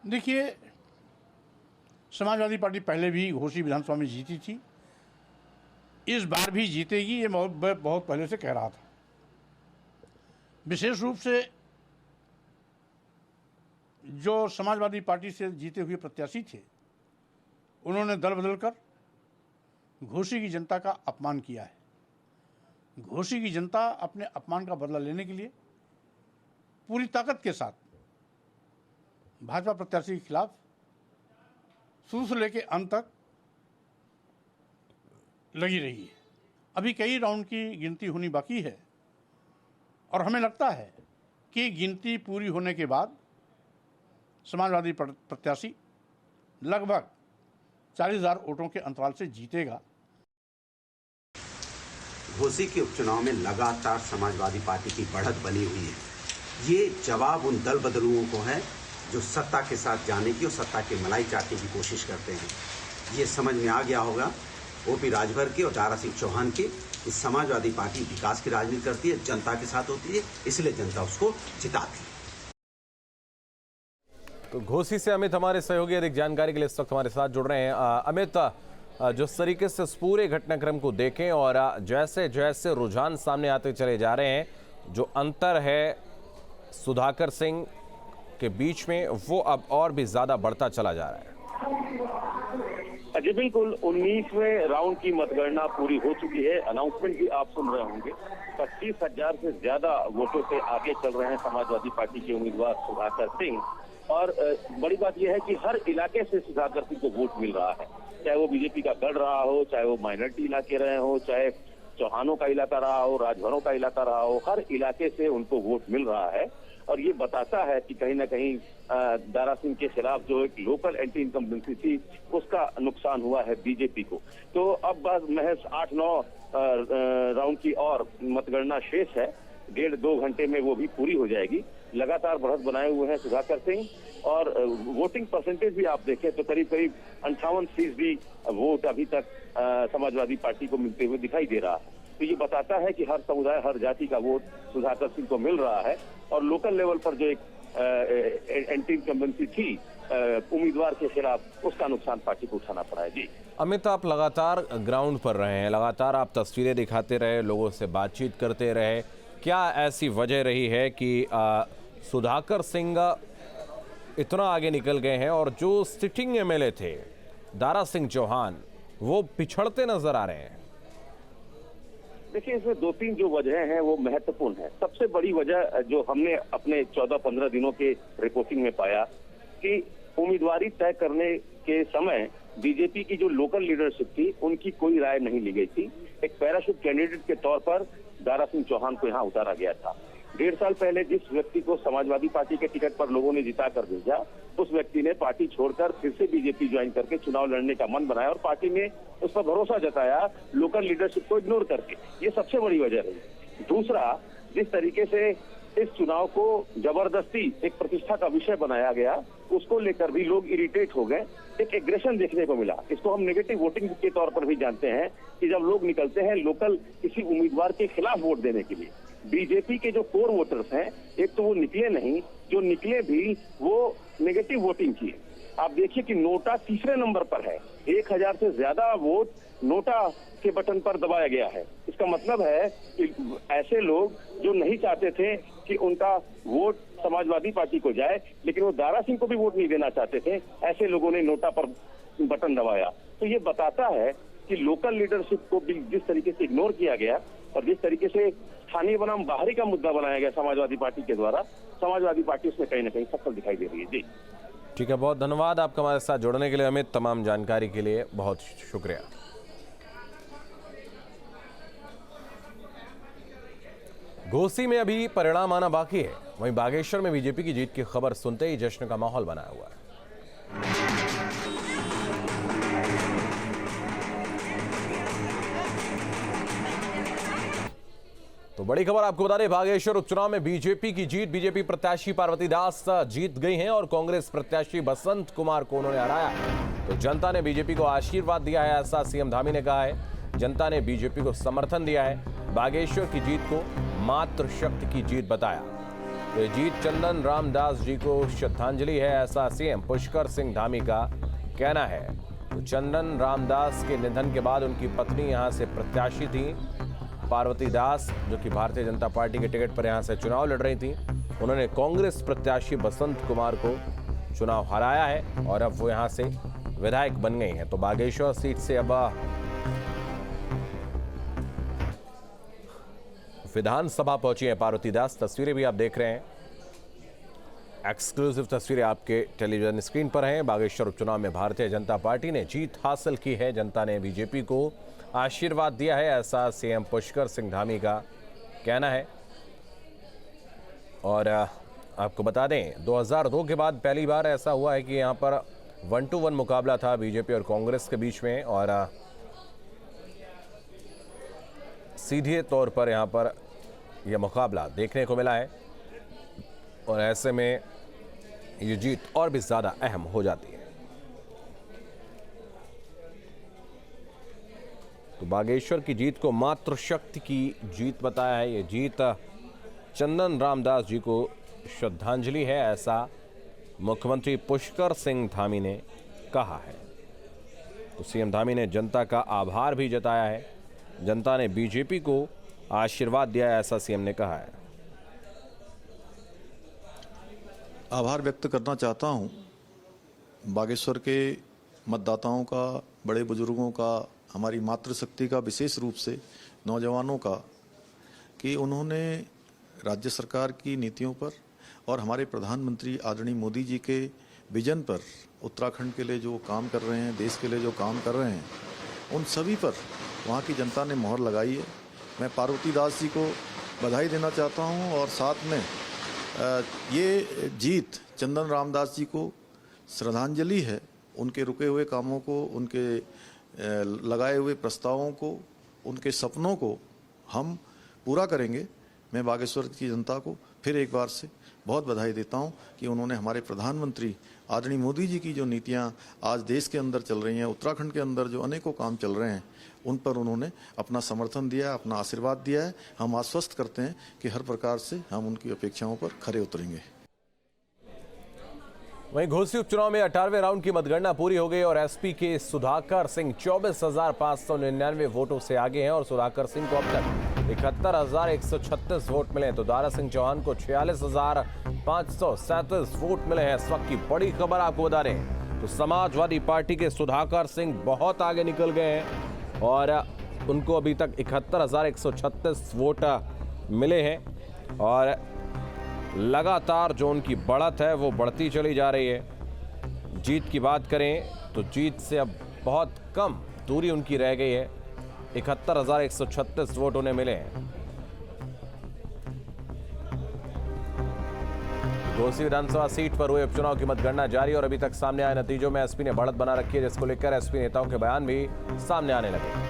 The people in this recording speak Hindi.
देखिए, समाजवादी पार्टी पहले भी घोसी विधानसभा में जीती थी, इस बार भी जीतेगी, ये बहुत पहले से कह रहा था। विशेष रूप से जो समाजवादी पार्टी से जीते हुए प्रत्याशी थे, उन्होंने दल बदलकर घोसी की जनता का अपमान किया है। घोसी की जनता अपने अपमान का बदला लेने के लिए पूरी ताकत के साथ भाजपा प्रत्याशी के खिलाफ शुरू से लेकर अंत तक लगी रही है। अभी कई राउंड की गिनती होनी बाकी है और हमें लगता है कि गिनती पूरी होने के बाद समाजवादी प्रत्याशी लगभग 40,000 वोटों के अंतराल से जीतेगा। घोसी के उपचुनाव में लगातार समाजवादी पार्टी की बढ़त बनी हुई है। ये जवाब उन दल बदलुओं को है जो सत्ता के साथ जाने की और सत्ता की मलाई चाटने की कोशिश करते हैं। ये समझ में आ गया होगा ओपी राजभर के और दारा सिंह चौहान के। इस समाजवादी पार्टी विकास की राजनीति करती है, जनता के साथ होती है, इसलिए जनता उसको जिताती है। तो घोसी से अमित हमारे सहयोगी अधिक जानकारी के लिए इस वक्त हमारे साथ जुड़ रहे हैं। अमित, जिस तरीके से इस पूरे घटनाक्रम को देखें और जैसे जैसे रुझान सामने आते चले जा रहे हैं, जो अंतर है सुधाकर सिंह के बीच में वो अब और भी ज्यादा बढ़ता चला जा रहा है। जी बिल्कुल, 19वें राउंड की मतगणना पूरी हो चुकी है। अनाउंसमेंट भी आप सुन रहे होंगे। 25,000 से ज्यादा वोटों से आगे चल रहे हैं समाजवादी पार्टी के उम्मीदवार सुधाकर सिंह। और बड़ी बात यह है कि हर इलाके से सुधाकर सिंह को वोट मिल रहा है, चाहे वो बीजेपी का गढ़ रहा हो, चाहे वो माइनॉरिटी इलाके रहे हो, चाहे चौहानों का इलाका रहा हो, राजभरों का इलाका रहा हो, हर इलाके से उनको वोट मिल रहा है। और ये बताता है कि कहीं ना कहीं दारा सिंह के खिलाफ जो एक लोकल एंटी इनकम्बेंसी थी उसका नुकसान हुआ है बीजेपी को। तो अब बस महज 8-9 राउंड की और मतगणना शेष है। 1.5-2 घंटे में वो भी पूरी हो जाएगी। लगातार बढ़त बनाए हुए हैं सुधाकर सिंह और वोटिंग परसेंटेज भी आप देखें तो करीब 58% वोट अभी तक समाजवादी पार्टी को मिलते हुए दिखाई दे रहा है। तो ये बताता है कि हर समुदाय, हर जाति का वोट सुधाकर सिंह को मिल रहा है और लोकल लेवल पर जो एक एंटी इनकम्बेंसी थी उम्मीदवार के खिलाफ, उसका नुकसान पार्टी को उठाना पड़ा है। जी अमित, आप लगातार ग्राउंड पर रहे हैं, लगातार आप तस्वीरें दिखाते रहे, लोगों से बातचीत करते रहे। क्या ऐसी वजह रही है कि सुधाकर सिंह इतना आगे निकल गए हैं और जो सिटिंग एमएलए थे दारा सिंह चौहान वो पिछड़ते नजर आ रहे हैं? देखिए, इसमें 2-3 जो वजह हैं वो महत्वपूर्ण है। सबसे बड़ी वजह जो हमने अपने 14-15 दिनों के रिपोर्टिंग में पाया कि उम्मीदवारी तय करने के समय बीजेपी की जो लोकल लीडरशिप थी उनकी कोई राय नहीं ली गई थी। एक पैराशूट कैंडिडेट के तौर पर दारा सिंह चौहान को यहाँ उतारा गया था। 1.5 साल पहले जिस व्यक्ति को समाजवादी पार्टी के टिकट पर लोगों ने जिता कर भेजा, उस व्यक्ति ने पार्टी छोड़कर फिर से बीजेपी ज्वाइन करके चुनाव लड़ने का मन बनाया और पार्टी ने उस पर भरोसा जताया लोकल लीडरशिप को इग्नोर करके। ये सबसे बड़ी वजह रही। दूसरा, जिस तरीके से इस चुनाव को जबरदस्ती एक प्रतिष्ठा का विषय बनाया गया, उसको लेकर भी लोग इरिटेट हो गए। एक एग्रेशन देखने को मिला। इसको हम नेगेटिव वोटिंग के तौर पर भी जानते हैं कि जब लोग निकलते हैं लोकल किसी उम्मीदवार के खिलाफ वोट देने के लिए, बीजेपी के जो कोर वोटर्स हैं, एक तो वो निकले नहीं, जो निकले भी वो नेगेटिव वोटिंग किए। आप देखिए कि नोटा तीसरे नंबर पर है। 1,000 से ज्यादा वोट नोटा के बटन पर दबाया गया है। इसका मतलब है कि ऐसे लोग जो नहीं चाहते थे कि उनका वोट समाजवादी पार्टी को जाए, लेकिन वो दारा सिंह को भी वोट नहीं देना चाहते थे, ऐसे लोगों ने नोटा पर बटन दबाया। तो ये बताता है कि लोकल लीडरशिप को भी जिस तरीके से इग्नोर किया गया और जिस तरीके से स्थानीय बनाम बाहरी का मुद्दा बनाया गया समाजवादी पार्टी के द्वारा, समाजवादी पार्टी उसमें कहीं ना कहीं सफल दिखाई दे रही है। जी ठीक है, बहुत धन्यवाद आपका हमारे साथ जुड़ने के लिए अमित। तमाम जानकारी के लिए बहुत शुक्रिया। घोसी में अभी परिणाम आना बाकी है। वहीं बागेश्वर में बीजेपी की जीत की खबर सुनते ही जश्न का माहौल बना हुआ है। तो बड़ी खबर आपको बता दें, बागेश्वर उपचुनाव में बीजेपी की जीत। बीजेपी प्रत्याशी पार्वती दास जीत गई हैं और कांग्रेस प्रत्याशी बसंत कुमार को उन्होंने हराया। तो जनता ने बीजेपी को आशीर्वाद दिया है, ऐसा सीएम धामी ने कहा है। जनता ने बीजेपी को समर्थन दिया है। बागेश्वर की जीत को मातृशक्ति की जीत बताया। ये जीत चंदन रामदास जी को श्रद्धांजलि है, ऐसा सीएम पुष्कर सिंह धामी का कहना है। तो चंदन रामदास के निधन के बाद उनकी पत्नी यहां से प्रत्याशी थी पार्वती दास, जो कि भारतीय जनता पार्टी के टिकट पर यहां से चुनाव लड़ रही थी। उन्होंने कांग्रेस प्रत्याशी बसंत कुमार को चुनाव हराया है और अब वो यहां से विधायक बन गई हैं। तो बागेश्वर सीट से अब विधानसभा पहुंची है पार्वती दास। तस्वीरें भी आप देख रहे हैं, एक्सक्लूसिव तस्वीरें आपके टेलीविजन स्क्रीन पर हैं। बागेश्वर उपचुनाव में भारतीय जनता पार्टी ने जीत हासिल की है। जनता ने बीजेपी को आशीर्वाद दिया है, ऐसा सीएम पुष्कर सिंह धामी का कहना है। और आपको बता दें 2002 के बाद पहली बार ऐसा हुआ है कि यहां पर 1-to-1 मुकाबला था बीजेपी और कांग्रेस के बीच में, और सीधे तौर पर यहां पर यह मुकाबला देखने को मिला है। और ऐसे में ये जीत और भी ज्यादा अहम हो जाती है। तो बागेश्वर की जीत को मातृशक्ति की जीत बताया है। ये जीत चंदन रामदास जी को श्रद्धांजलि है, ऐसा मुख्यमंत्री पुष्कर सिंह धामी ने कहा है। तो सीएम धामी ने जनता का आभार भी जताया है। जनता ने बीजेपी को आशीर्वाद दिया है, ऐसा सीएम ने कहा है। आभार व्यक्त करना चाहता हूं बागेश्वर के मतदाताओं का, बड़े बुजुर्गों का, हमारी मातृशक्ति का, विशेष रूप से नौजवानों का, कि उन्होंने राज्य सरकार की नीतियों पर और हमारे प्रधानमंत्री आदरणीय मोदी जी के विजन पर, उत्तराखंड के लिए जो काम कर रहे हैं, देश के लिए जो काम कर रहे हैं, उन सभी पर वहाँ की जनता ने मोहर लगाई है। मैं पार्वती दास जी को बधाई देना चाहता हूँ और साथ में ये जीत चंदन रामदास जी को श्रद्धांजलि है। उनके रुके हुए कामों को, उनके लगाए हुए प्रस्तावों को, उनके सपनों को हम पूरा करेंगे। मैं बागेश्वर की जनता को फिर एक बार से बहुत बधाई देता हूं कि उन्होंने हमारे प्रधानमंत्री आदरणीय मोदी जी की जो नीतियां आज देश के अंदर चल रही हैं, उत्तराखंड के अंदर जो अनेकों काम चल रहे हैं, उन पर उन्होंने अपना समर्थन दिया, अपना आशीर्वाद दिया है। हम आश्वस्त करते हैं कि हर प्रकार से हम उनकी अपेक्षाओं पर खरे उतरेंगे। वहीं घोसी उपचुनाव में 18वें राउंड की मतगणना पूरी हो गई और एसपी के सुधाकर सिंह 24,599 वोटों से आगे हैं और सुधाकर सिंह को अब तक 71,136 वोट मिले हैं। तो दारा सिंह चौहान को 46,537 वोट मिले हैं। इस वक्त की बड़ी खबर आपको बता रहे हैं, तो समाजवादी पार्टी के सुधाकर सिंह बहुत आगे निकल गए हैं और उनको अभी तक 71,136 वोट मिले हैं और लगातार जो उनकी बढ़त है वो बढ़ती चली जा रही है। जीत की बात करें तो जीत से अब बहुत कम दूरी उनकी रह गई है, 71,136 वोट उन्हें मिले हैं। घोसी विधानसभा सीट पर हुए उपचुनाव की मतगणना जारी और अभी तक सामने आए नतीजों में एसपी ने बढ़त बना रखी है, जिसको लेकर एसपी नेताओं के बयान भी सामने आने लगे।